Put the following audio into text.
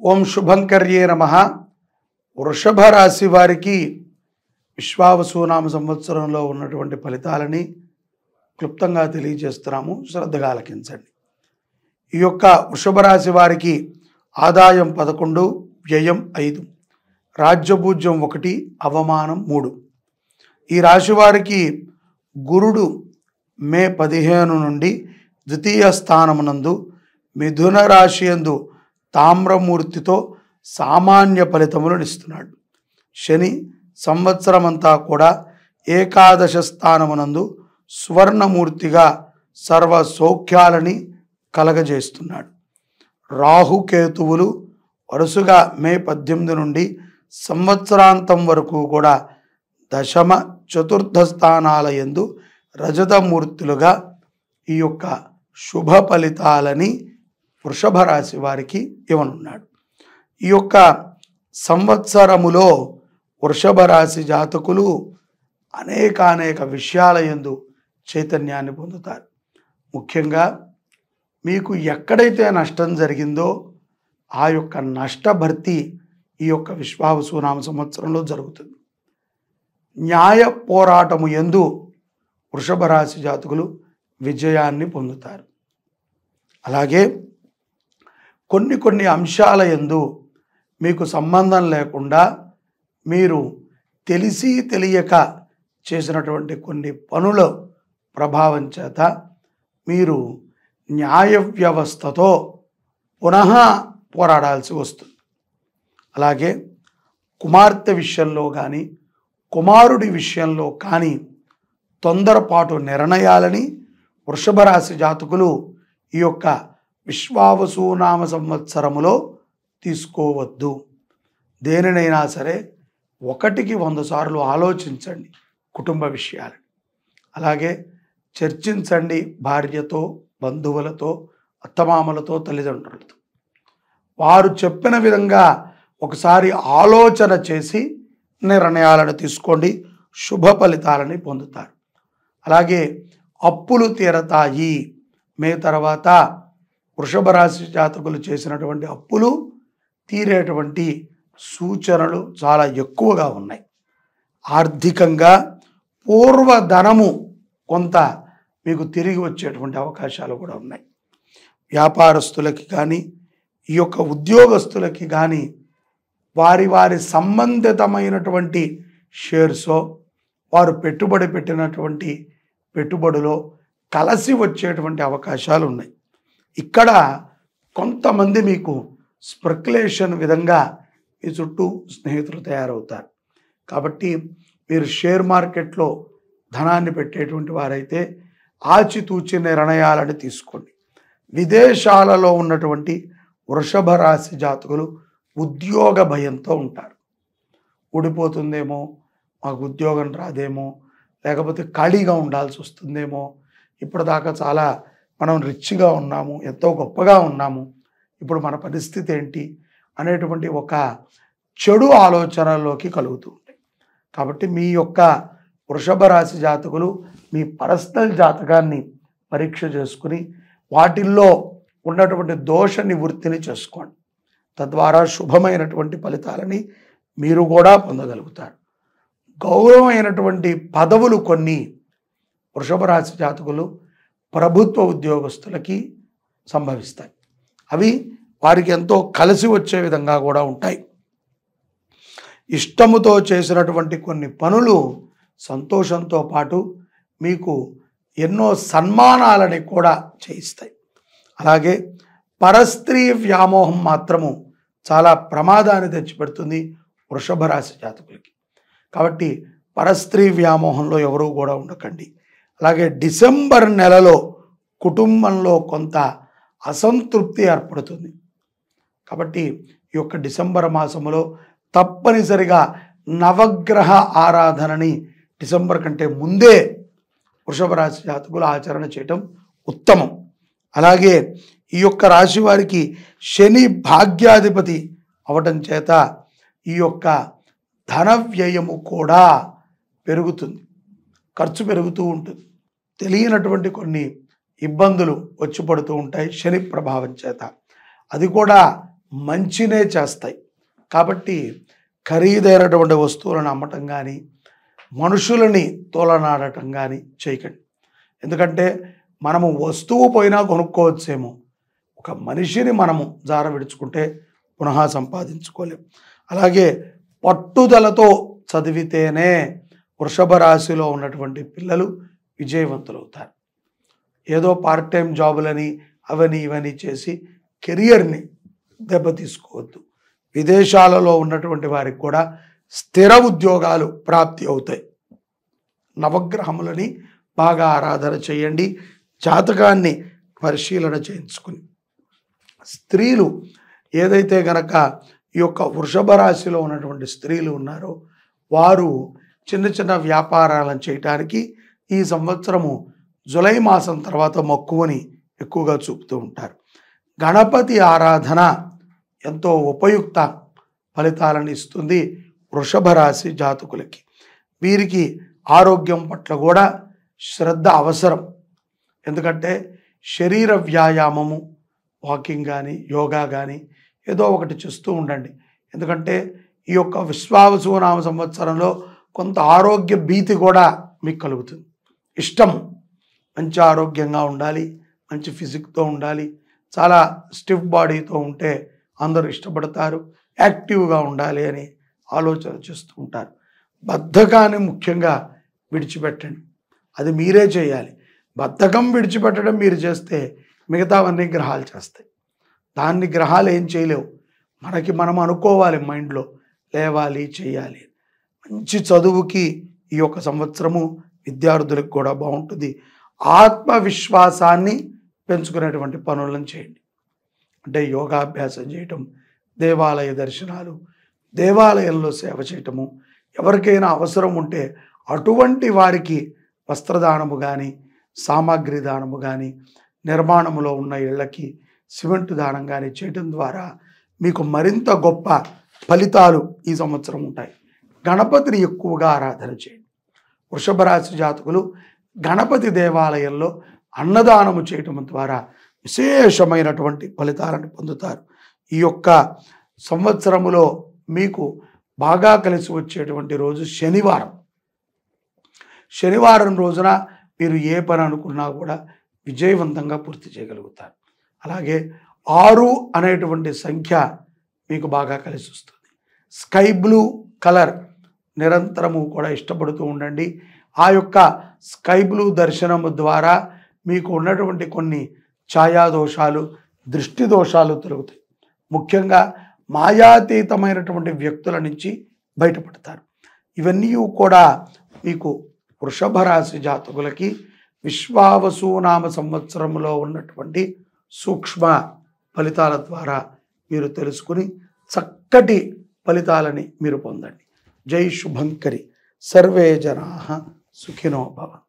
ఓం శుభంకర్యే నమః. వృషభ రాశి వారికి విశ్వావసునామ సంవత్సరంలో ఉన్నటువంటి ఫలితాలని క్లుప్తంగా తెలియజేస్తున్నాము. శ్రద్ధగా ఆలకించండి. ఈ యొక్క వృషభ రాశి వారికి ఆదాయం 11, వ్యయం 5, రాజ్యపూజ్యం 1, అవమానం 3. ఈ రాశి వారికి గురుడు మే 15 నుండి ద్వితీయ స్థానమునందు మిథున రాశి యందు తామ్రమూర్తితో సామాన్య ఫలితములను ఇస్తున్నాడు. శని సంవత్సరమంతా కూడా ఏకాదశ స్థానమునందు స్వర్ణమూర్తిగా సర్వ సౌఖ్యాలని కలగజేస్తున్నాడు. రాహుకేతువులు వరుసగా మే 18 నుండి సంవత్సరాంతం వరకు కూడా దశమ చతుర్థ స్థానాల యందు రజతమూర్తులుగా ఈ యొక్క శుభ ఫలితాలని వృషభ రాశి వారికి ఇవ్వనున్నాడు. ఈ యొక్క సంవత్సరములో వృషభ రాశి జాతకులు అనేక విషయాల యందు చైతన్యాన్ని పొందుతారు. ముఖ్యంగా మీకు ఎక్కడైతే నష్టం జరిగిందో ఆ యొక్క నష్టభర్తీ ఈ యొక్క విశ్వావసునామ సంవత్సరంలో జరుగుతుంది. న్యాయ పోరాటము యందు వృషభ రాశి జాతకులు విజయాన్ని పొందుతారు. అలాగే కొన్ని అంశాల యందు మీకు సంబంధం లేకుండా మీరు తెలిసి తెలియక చేసినటువంటి కొన్ని పనుల ప్రభావం చేత మీరు న్యాయ వ్యవస్థతో పునః పోరాడాల్సి వస్తుంది. అలాగే కుమార్తె విషయంలో కానీ కుమారుడి విషయంలో కానీ తొందరపాటు నిర్ణయాలని వృషభ రాశి జాతకులు ఈ యొక్క విశ్వావసునామ సంవత్సరములో తీసుకోవద్దు. దేనినైనా సరే 1కి 100 సార్లు ఆలోచించండి కుటుంబ విషయాలని. అలాగే చర్చించండి భార్యతో, బంధువులతో, అత్తమామలతో, తల్లిదండ్రులతో. వారు చెప్పిన విధంగా ఒకసారి ఆలోచన చేసి నిర్ణయాలను తీసుకోండి. శుభ ఫలితాలని పొందుతారు. అలాగే అప్పులు తీరతాయి. మే తర్వాత వృషభ రాశి జాతకులు చేసినటువంటి అప్పులు తీరేటువంటి సూచనలు చాలా ఎక్కువగా ఉన్నాయి. ఆర్థికంగా పూర్వధనము కొంత మీకు తిరిగి వచ్చేటువంటి అవకాశాలు కూడా ఉన్నాయి. వ్యాపారస్తులకి కానీ ఈ యొక్క ఉద్యోగస్తులకి కానీ వారి సంబంధితమైనటువంటి షేర్సో వారు పెట్టుబడి పెట్టినటువంటి పెట్టుబడిలో కలిసి వచ్చేటువంటి అవకాశాలు ఉన్నాయి. ఇక్కడ కొంతమంది మీకు స్పెక్యులేషన్ విధంగా మీ చుట్టూ స్నేహితులు తయారవుతారు. కాబట్టి మీరు షేర్ మార్కెట్లో ధనాన్ని పెట్టేటువంటి వారైతే ఆచితూచి నిర్ణయాలను తీసుకోండి. విదేశాలలో ఉన్నటువంటి వృషభ రాశి జాతకులు ఉద్యోగ భయంతో ఉంటారు. ఊడిపోతుందేమో, మాకు ఉద్యోగం రాదేమో, లేకపోతే ఖాళీగా ఉండాల్సి వస్తుందేమో, ఇప్పటిదాకా చాలా మనం రిచ్గా ఉన్నాము, ఎంతో గొప్పగా ఉన్నాము, ఇప్పుడు మన పరిస్థితి ఏంటి అనేటువంటి ఒక చెడు ఆలోచనలోకి కలుగుతూ ఉంటాయి. కాబట్టి మీ యొక్క వృషభ రాశి జాతకులు మీ పర్సనల్ జాతకాన్ని పరీక్ష చేసుకుని వాటిల్లో ఉన్నటువంటి దోష నివృత్తిని చేసుకోండి. తద్వారా శుభమైనటువంటి ఫలితాలని మీరు కూడా పొందగలుగుతారు. గౌరవమైనటువంటి పదవులు కొన్ని వృషభ రాశి జాతకులు ప్రభుత్వ ఉద్యోగస్తులకి సంభవిస్తాయి. అవి వారికి ఎంతో కలిసి వచ్చే విధంగా కూడా ఉంటాయి. ఇష్టముతో చేసినటువంటి కొన్ని పనులు సంతోషంతో పాటు మీకు ఎన్నో సన్మానాలని కూడా చేయిస్తాయి. అలాగే పరస్త్రీ వ్యామోహం మాత్రము చాలా ప్రమాదాన్ని తెచ్చిపెడుతుంది వృషభ రాశి జాతకులకి. కాబట్టి పరస్త్రీ వ్యామోహంలో ఎవరూ కూడా ఉండకండి. అలాగే డిసెంబర్ నెలలో కుటుంబంలో కొంత అసంతృప్తి ఏర్పడుతుంది. కాబట్టి ఈ యొక్క డిసెంబర్ మాసంలో తప్పనిసరిగా నవగ్రహ ఆరాధనని డిసెంబర్ కంటే ముందే వృషభ రాశి జాతకులు ఆచరణ చేయటం ఉత్తమం. అలాగే ఈ యొక్క రాశి వారికి శని భాగ్యాధిపతి అవటం చేత ఈ యొక్క ధన వ్యయము కూడా పెరుగుతుంది, ఖర్చు పెరుగుతూ ఉంటుంది. తెలియనటువంటి కొన్ని ఇబ్బందులు వచ్చి పడుతూ ఉంటాయి శని ప్రభావం చేత. అది కూడా మంచినే చేస్తాయి. కాబట్టి ఖరీదైనటువంటి వస్తువులను అమ్మటం కానీ, మనుషులని తోలనాడటం కానీ చేయకండి. ఎందుకంటే మనము వస్తువు పోయినా కొనుక్కోవచ్చేమో, ఒక మనిషిని మనము జార విడుచుకుంటే పునః సంపాదించుకోలేం. అలాగే పట్టుదలతో చదివితేనే వృషభ రాశిలో ఉన్నటువంటి పిల్లలు విజయవంతులవుతారు. ఏదో పార్ట్ టైం జాబులని అవని ఇవని చేసి కెరియర్ని దెబ్బతీసుకోవద్దు. విదేశాలలో ఉన్నటువంటి వారికి కూడా స్థిర ఉద్యోగాలు ప్రాప్తి అవుతాయి. నవగ్రహములని బాగా ఆరాధన చేయండి. జాతకాన్ని పరిశీలన చేయించుకుని స్త్రీలు ఏదైతే గనక ఈ యొక్క వృషభ రాశిలో ఉన్నటువంటి స్త్రీలు ఉన్నారో వారు చిన్న చిన్న వ్యాపారాలను చేయటానికి ఈ సంవత్సరము జూలై మాసం తర్వాత మక్కువని ఎక్కువగా చూపుతూ ఉంటారు. గణపతి ఆరాధన ఎంతో ఉపయుక్త ఫలితాలను ఇస్తుంది వృషభ రాశి జాతకులకి. వీరికి ఆరోగ్యం పట్ల కూడా శ్రద్ధ అవసరం. ఎందుకంటే శరీర వ్యాయామము, వాకింగ్ కానీ యోగా కానీ ఏదో ఒకటి చేస్తూ ఉండండి. ఎందుకంటే ఈ యొక్క విశ్వావసునామ సంవత్సరంలో కొంత ఆరోగ్య భీతి కూడా మీకు కలుగుతుంది. ఇష్టం మంచి ఆరోగ్యంగా ఉండాలి, మంచి ఫిజిక్తో ఉండాలి, చాలా స్టిఫ్ బాడీతో ఉంటే అందరూ ఇష్టపడతారు, యాక్టివ్గా ఉండాలి అని ఆలోచన చేస్తూ ఉంటారు. బద్ధకాన్ని ముఖ్యంగా విడిచిపెట్టండి. అది మీరే చేయాలి. బద్ధకం విడిచిపెట్టడం మీరు చేస్తే మిగతావన్నీ గ్రహాలు చేస్తాయి. దాన్ని గ్రహాలు ఏం చేయలేవు. మనం అనుకోవాలి మైండ్లో, లేవాలి, చేయాలి. మంచి చదువుకి ఈ యొక్క సంవత్సరము విద్యార్థులకు కూడా బాగుంటుంది. ఆత్మవిశ్వాసాన్ని పెంచుకునేటువంటి పనులను చేయండి. అంటే యోగాభ్యాసం చేయటం, దేవాలయ దర్శనాలు, దేవాలయంలో సేవ చేయటము, ఎవరికైనా అవసరం ఉంటే అటువంటి వారికి వస్త్రదానము కానీ, సామాగ్రి దానము కానీ, నిర్మాణంలో ఉన్న ఇళ్ళకి సిమెంట్ దానం కానీ చేయటం ద్వారా మీకు మరింత గొప్ప ఫలితాలు ఈ సంవత్సరం ఉంటాయి. గణపతిని ఎక్కువగా ఆరాధన చేయండి. వృషభ రాశి జాతకులు గణపతి దేవాలయంలో అన్నదానము చేయటం ద్వారా విశేషమైనటువంటి ఫలితాలను పొందుతారు. ఈ యొక్క సంవత్సరములో మీకు బాగా కలిసి వచ్చేటువంటి రోజు శనివారం. శనివారం రోజున మీరు ఏ పని అనుకున్నా కూడా విజయవంతంగా పూర్తి చేయగలుగుతారు. అలాగే 6 అనేటువంటి సంఖ్య మీకు బాగా కలిసి వస్తుంది. స్కై బ్లూ కలర్ నిరంతరము కూడా ఇష్టపడుతూ ఉండండి. ఆ యొక్క స్కై బ్లూ దర్శనము ద్వారా మీకు ఉన్నటువంటి కొన్ని ఛాయాదోషాలు, దృష్టి దోషాలు తొలగుతాయి. ముఖ్యంగా మాయాతీతమైనటువంటి వ్యక్తుల నుంచి బయటపడతారు. ఇవన్నీ కూడా మీకు వృషభ రాశి జాతకులకి విశ్వావసునామ సంవత్సరంలో ఉన్నటువంటి సూక్ష్మ ఫలితాల ద్వారా మీరు తెలుసుకుని చక్కటి ఫలితాలని మీరు పొందండి. జై శుభంకరి. సర్వే జనాః సుఖినో భవంతు.